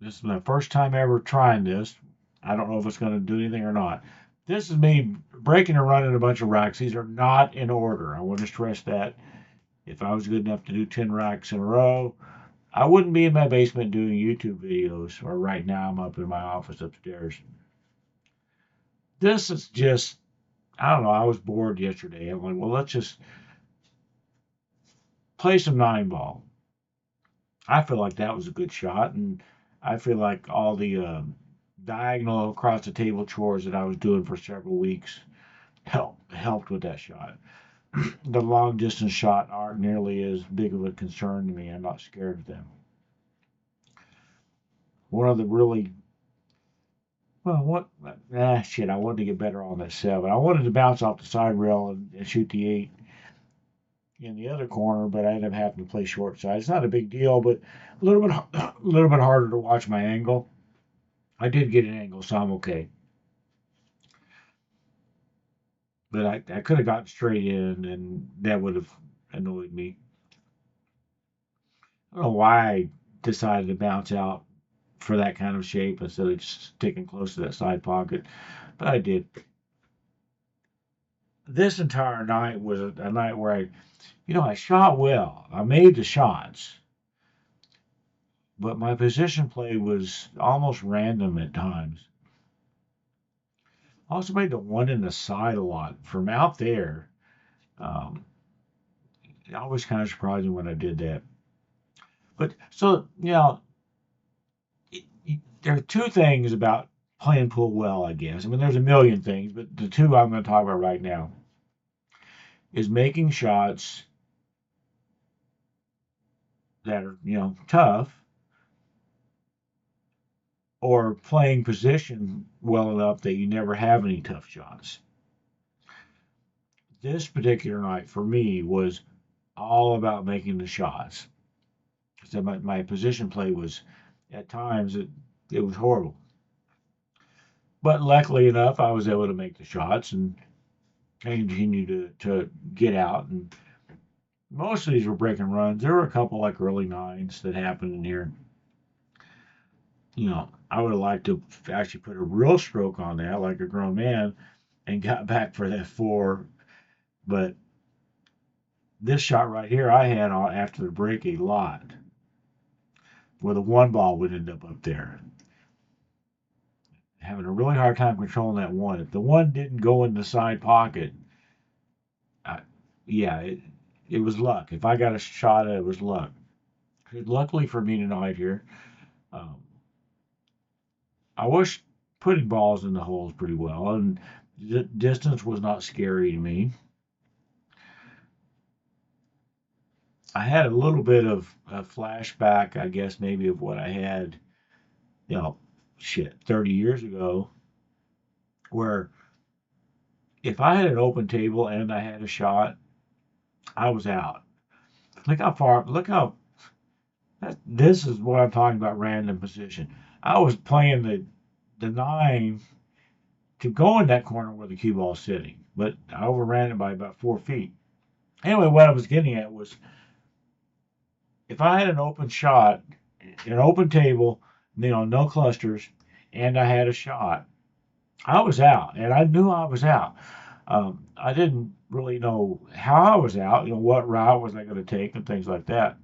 This is my first time ever trying this. I don't know if it's going to do anything or not. This is me breaking and running a bunch of racks. These are not in order. I want to stress that. If I was good enough to do 10 racks in a row, I wouldn't be in my basement doing YouTube videos, or right now I'm up in my office upstairs. This is just, I don't know, I was bored yesterday. I'm like, well, let's just play some nine ball. I feel like that was a good shot, and I feel like all the diagonal across the table chores that I was doing for several weeks helped with that shot. The long distance shot aren't nearly as big of a concern to me. I'm not scared of them. One of the really well, what shit, I wanted to get better on that seven. I wanted to bounce off the side rail and shoot the eight in the other corner, but I ended up having to play short side. It's not a big deal, but a little bit a little bit harder to watch my angle. I did get an angle, so I'm okay. But I could have gotten straight in, and that would have annoyed me. I don't know why I decided to bounce out for that kind of shape instead of just sticking close to that side pocket, but I did. This entire night was a night where I shot well. I made the shots, but my position play was almost random at times. I also made the one in the side a lot from out there. Um, it was kind of surprising when I did that. But so, there are two things about playing pool well, I guess. I mean, there's a million things, but the two I'm going to talk about right now is making shots that are, tough, or playing position well enough that you never have any tough shots. This particular night for me was all about making the shots. So my position play was at times it was horrible. But luckily enough, I was able to make the shots and continue to get out. And most of these were breaking runs. There were a couple like early nines that happened in here. I would have liked to actually put a real stroke on that, like a grown man, and got back for that four. But this shot right here, I had after the break a lot, where the one ball would end up there. Having a really hard time controlling that one. If the one didn't go in the side pocket, I, yeah, it was luck. If I got a shot at it, it was luck. Luckily for me tonight here, um, I was putting balls in the holes pretty well, and the distance was not scary to me. I had a little bit of a flashback, I guess, maybe of what I had, you know, 30 years ago, where if I had an open table and I had a shot, I was out. Look how, this is what I'm talking about random position. I was playing the nine to go in that corner where the cue ball is sitting, but I overran it by about 4 feet. Anyway, what I was getting at was if I had an open shot, an open table, no clusters, and I had a shot, I was out, and I knew I was out. I didn't really know how I was out, what route was I going to take and things like that.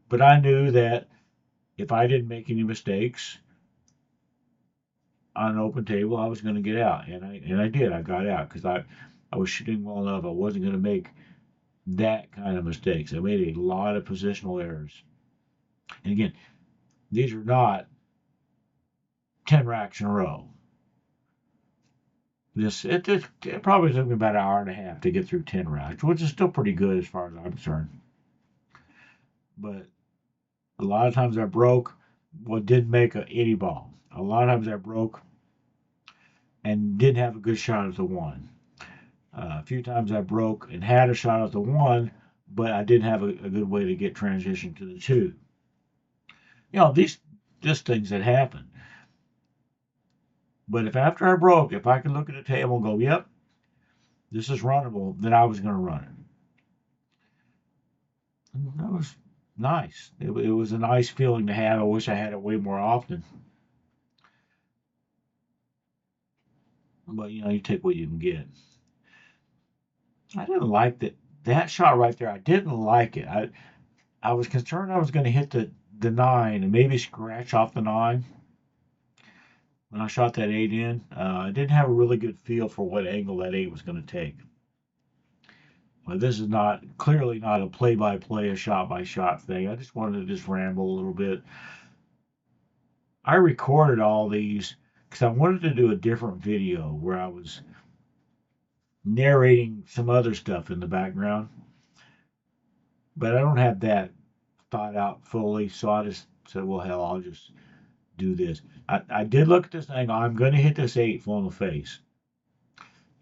But I knew that if I didn't make any mistakes on an open table, I was going to get out, and I did. I got out because I was shooting well enough. I wasn't going to make that kind of mistakes. I made a lot of positional errors. And again, these are not 10 racks in a row. It probably took me about an hour and a half to get through 10 racks, which is still pretty good as far as I'm concerned. But a lot of times I broke what didn't make any ball. A lot of times I broke and didn't have a good shot at the one. A few times I broke and had a shot at the one, but I didn't have a good way to get transition to the two. These just things that happen. But if after I broke, if I could look at the table and go, yep, this is runnable, then I was going to run it. And that was nice. It was a nice feeling to have. I wish I had it way more often. But you take what you can get. I didn't like that shot right there. I didn't like it. I was concerned I was going to hit the nine and maybe scratch off the nine when I shot that eight in. I didn't have a really good feel for what angle that eight was going to take. But this is not clearly not a play-by-play, a shot-by-shot thing. I just wanted to just ramble a little bit. I recorded all these because I wanted to do a different video where I was narrating some other stuff in the background, but I don't have that thought out fully. So I just said, well, hell, I'll just do this. I did look at this thing. I'm going to hit this eight full in the face,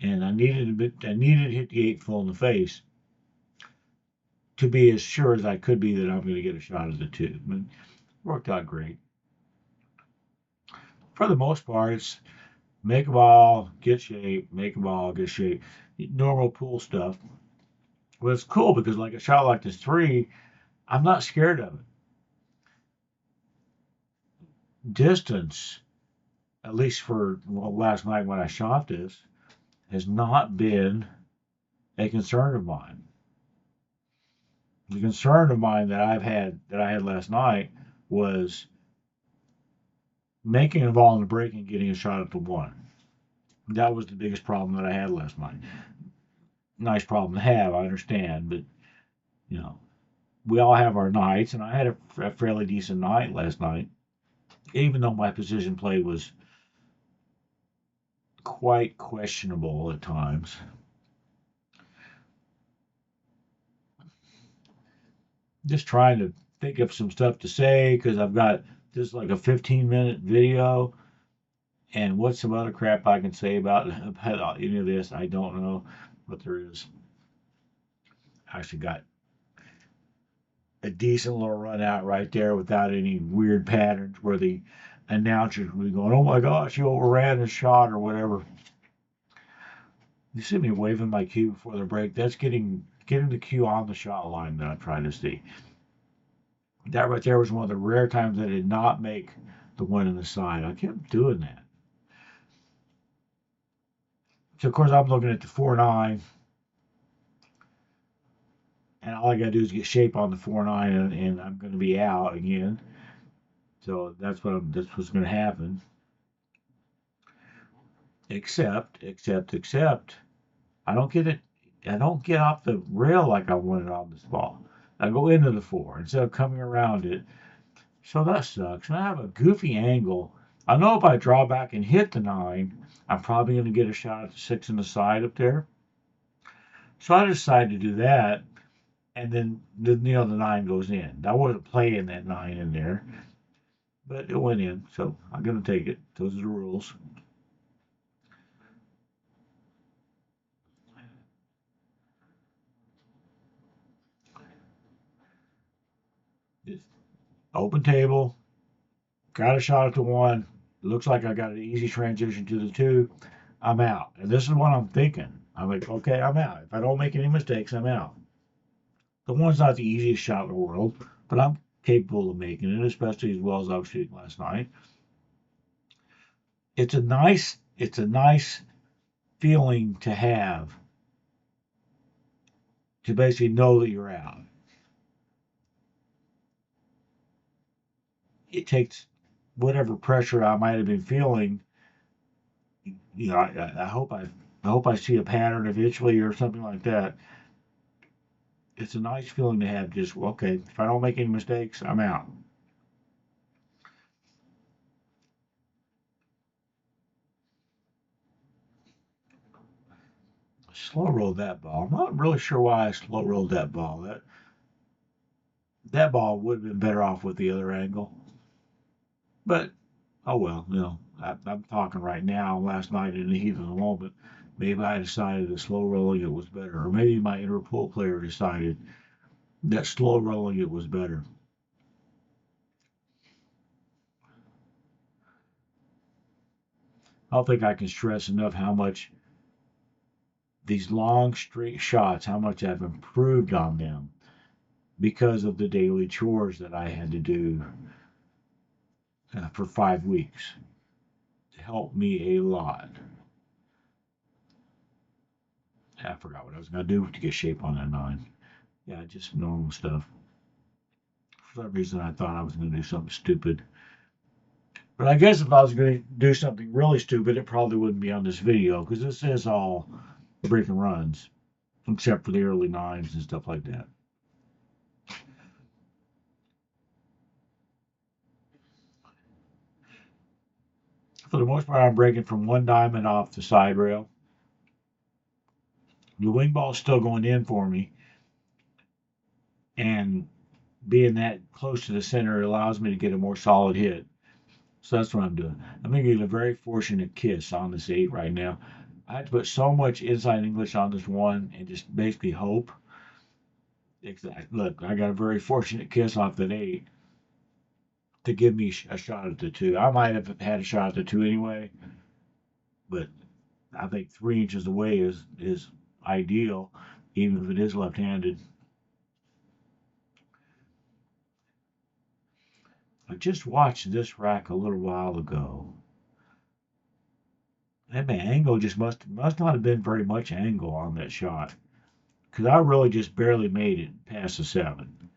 and I needed to hit the eight full in the face to be as sure as I could be that I'm going to get a shot at the two. But it worked out great. For the most part, it's make a ball, get shape, make a ball, get shape. Normal pool stuff. Well, it's cool because like a shot like this three, I'm not scared of it. Distance, at least for last night when I shot this, has not been a concern of mine. The concern of mine that I had last night was making a ball in the break and getting a shot at the one. That was the biggest problem that I had last night. Nice problem to have, I understand, but you know, we all have our nights, and I had a fairly decent night last night, even though my position play was quite questionable at times. Just trying to think of some stuff to say because I've got this like a 15-minute video, and what's some other crap I can say about any of this? I don't know, but there is. I actually got a decent little run out right there without any weird patterns where the announcers would be going, "Oh my gosh, you overran the shot" or whatever. You see me waving my cue before the break. That's getting the cue on the shot line that I'm trying to see. That right there was one of the rare times I did not make the one in the side. I kept doing that. So of course I'm looking at the 4-9, and all I gotta do is get shape on the 4-9, and I'm gonna be out again. So that's what's gonna happen. Except I don't get it. I don't get off the rail like I wanted on this ball. I go into the four instead of coming around it. So that sucks. And I have a goofy angle. I know if I draw back and hit the nine, I'm probably going to get a shot at the six in the side up there. So I decided to do that, and then the nine goes in. I wasn't playing that nine in there, but it went in. So I'm going to take it. Those are the rules. Just open table. Got a shot at the one. Looks like I got an easy transition to the two. I'm out. And this is what I'm thinking. I'm like, okay, I'm out. If I don't make any mistakes, I'm out. The one's not the easiest shot in the world, but I'm capable of making it, especially as well as I was shooting last night. It's a nice feeling to have to basically know that you're out. It takes whatever pressure I might have been feeling. I hope I see a pattern eventually or something like that. It's a nice feeling to have. Just okay, if I don't make any mistakes, I'm out. Slow rolled that ball. I'm not really sure why I slow rolled that ball. That ball would have been better off with the other angle. But oh well, I'm talking right now. Last night in the heat of the moment, maybe I decided that slow rolling it was better, or maybe my inner pool player decided that slow rolling it was better. I don't think I can stress enough how much these long straight shots, how much I've improved on them. because of the daily chores that I had to do for 5 weeks. It helped me a lot. I forgot what I was going to do to get shape on that nine. Yeah, just normal stuff. For some reason, I thought I was going to do something stupid. But I guess if I was going to do something really stupid, it probably wouldn't be on this video because this is all break and runs, except for the early nines and stuff like that. For the most part, I'm breaking from one diamond off the side rail. The wing ball's still going in for me, and being that close to the center allows me to get a more solid hit. So that's what I'm doing. I'm making a very fortunate kiss on this 8 right now. I had to put so much inside English on this one and just basically hope. Look, I got a very fortunate kiss off that 8 to give me a shot at the 2. I might have had a shot at the 2 anyway, but I think 3 inches away is ideal, even if it is left-handed. I just watched this rack a little while ago. And my angle just must not have been very much angle on that shot, because I really just barely made it past the 7.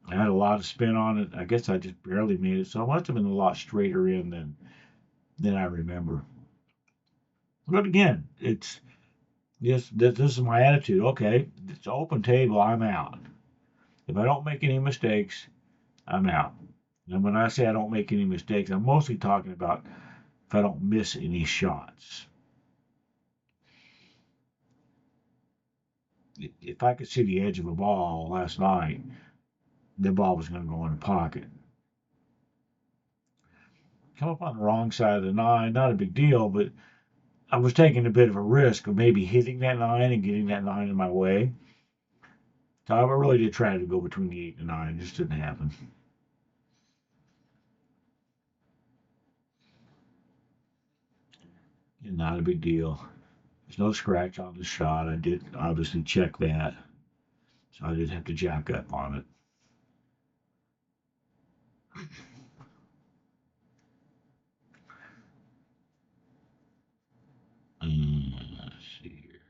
I had a lot of spin on it. I guess I just barely made it, so it must have been a lot straighter in than I remember. But again, it's this is my attitude. Okay, it's an open table. I'm out. If I don't make any mistakes, I'm out. And when I say I don't make any mistakes, I'm mostly talking about if I don't miss any shots. If I could see the edge of a ball last night, the ball was going to go in the pocket. Come up on the wrong side of the 9, not a big deal, but I was taking a bit of a risk of maybe hitting that 9 and getting that 9 in my way. So I really did try to go between the 8 and 9. It just didn't happen. And not a big deal. There's no scratch on the shot. I did obviously check that. So I did have to jack up on it. Let's see here.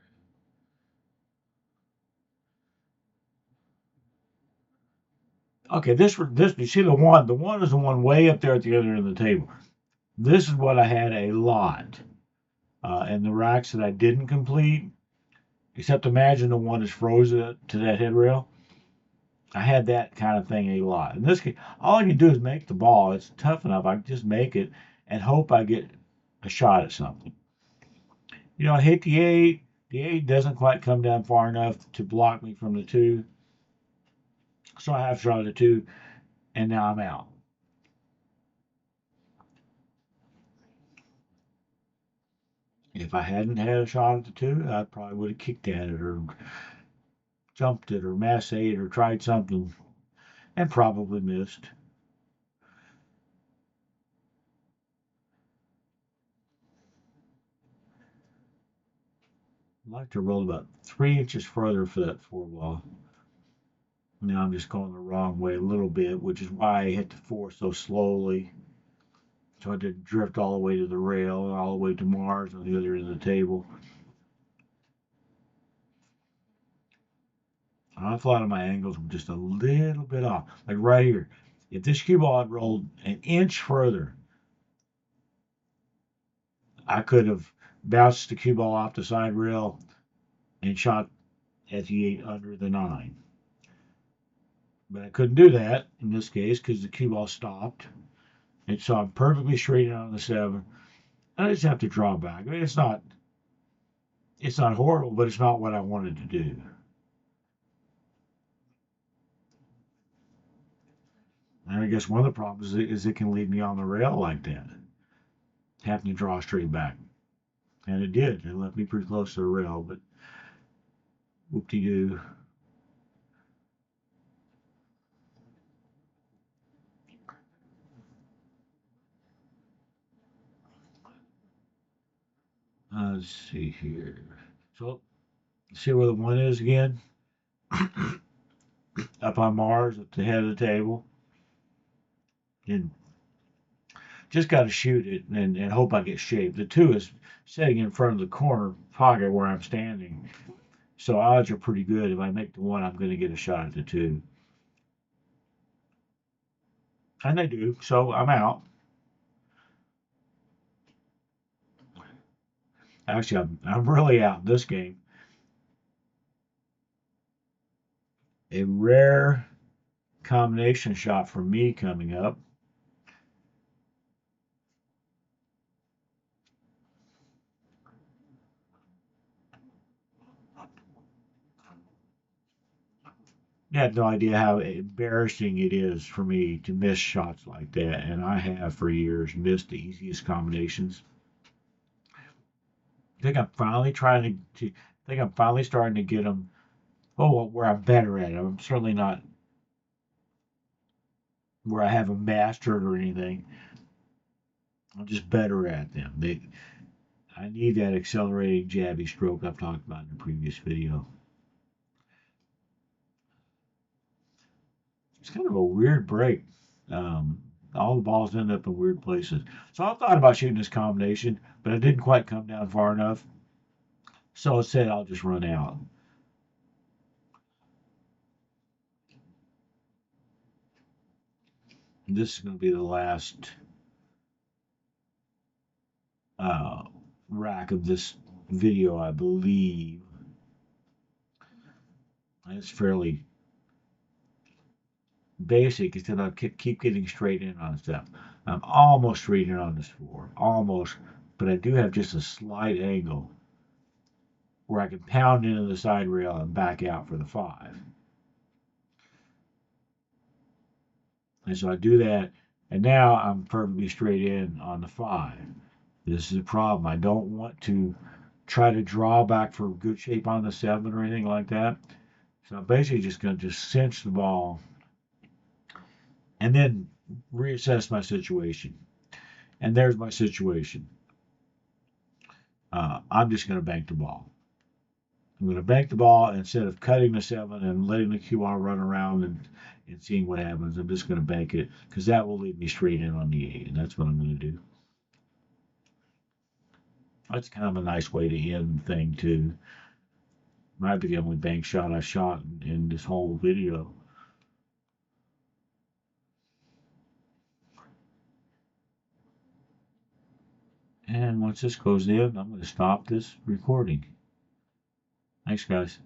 Okay, this you see the one. The one is the one way up there at the other end of the table. This is what I had a lot. And the racks that I didn't complete, except imagine the one that's frozen to that headrail. I had that kind of thing a lot. In this case, all I can do is make the ball. It's tough enough. I can just make it and hope I get a shot at something. I hit the 8. The 8 doesn't quite come down far enough to block me from the 2. So I have shot at the 2, and now I'm out. If I hadn't had a shot at the 2, I probably would have kicked at it or jumped it or mass it or tried something and probably missed. I'd like to roll about 3 inches further for that 4 ball. Now I'm just going the wrong way a little bit, which is why I hit the 4 so slowly. So I didn't drift all the way to the rail and all the way to Mars on the other end of the table. I thought my angles were just a little bit off. Like right here. If this cue ball had rolled an inch further, I could have bounced the cue ball off the side rail and shot at the 8 under the 9. But I couldn't do that in this case because the cue ball stopped. And so I'm perfectly straight on the 7. I just have to draw back. I mean, it's not horrible, but it's not what I wanted to do. And I guess one of the problems is it can leave me on the rail like that, having to draw straight back. And it did. It left me pretty close to the rail, but whoop-de-doo. Let's see here. So, see where the 1 is again? up on Mars at the head of the table, and just got to shoot it and hope I get shaped. The 2 is sitting in front of the corner pocket where I'm standing, so odds are pretty good. If I make the 1, I'm going to get a shot at the 2. And I do, so I'm out. Actually, I'm really out in this game. A rare combination shot for me coming up. I had no idea how embarrassing it is for me to miss shots like that, and I have for years missed the easiest combinations. I think I'm finally I think I'm finally starting to get them. Oh, where I'm better at it. I'm certainly not where I have them mastered or anything. I'm just better at them. I need that accelerating jabby stroke I've talked about in the previous video. It's kind of a weird break. Um, all the balls end up in weird places. So I thought about shooting this combination, but I didn't quite come down far enough. So I said I'll just run out. And this is going to be the last uh, rack of this video, I believe. And it's fairly basic instead I keep getting straight in on stuff. I'm almost straight in on this 4. Almost. But I do have just a slight angle where I can pound into the side rail and back out for the 5. And so I do that, and now I'm perfectly straight in on the 5. This is a problem. I don't want to try to draw back for good shape on the 7 or anything like that. So I'm basically just going to just cinch the ball and then reassess my situation. And there's my situation. I'm just going to bank the ball. I'm going to bank the ball instead of cutting the 7 and letting the QR run around and seeing what happens. I'm just going to bank it because that will lead me straight in on the 8, and that's what I'm going to do. That's kind of a nice way to end the thing, too. Might be the only bank shot I shot in this whole video. And once this goes in, I'm going to stop this recording. Thanks, guys.